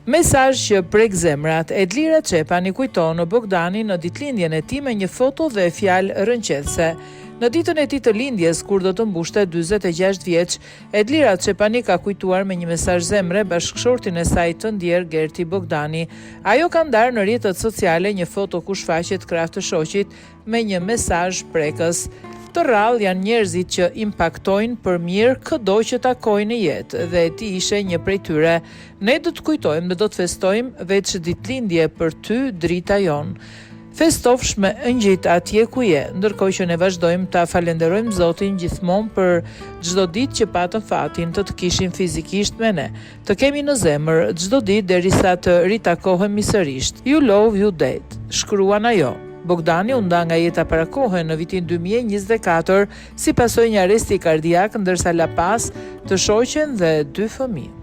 Mesazh që prek zemrat. Edlira Çepani kujton Bogdanin në ditëlindjen e tij me një foto dhe fjalë rënqethëse. Në ditën e tij të lindjes, kur do të mbushte 46 vjeç, Edlira Çepani ka kujtuar me një mesazh zemre bashkëshortin e saj të ndjer Gerti Bogdani. Ajo ka ndarë në rrjetet sociale një foto ku shfaqet krah të shoqit me një mesazh prekës. Të rrallë janë njerëzit që impaktojnë për mirë këdo që takojnë në jetë dhe ti ishe një prej tyre. Ne do të kujtojmë dhe do të festojmë veç ditëlindje për ty drita jonë. Festofsh me ëngjit atje ku je, ndërkohë që ne vazhdojmë ta falenderojmë Zotin gjithmonë për çdo ditë që patëm fatin të kishim fizikisht me ne. Të kemi në zemër çdo ditë derisa të ritakohemi sërish. You love you dead, shkruan ajo. Bogdani u nda nga jeta para kohë në vitin 2024 si pasojë një arresti kardiak ndërsa la pas të shoqen dhe 2 fëmijë.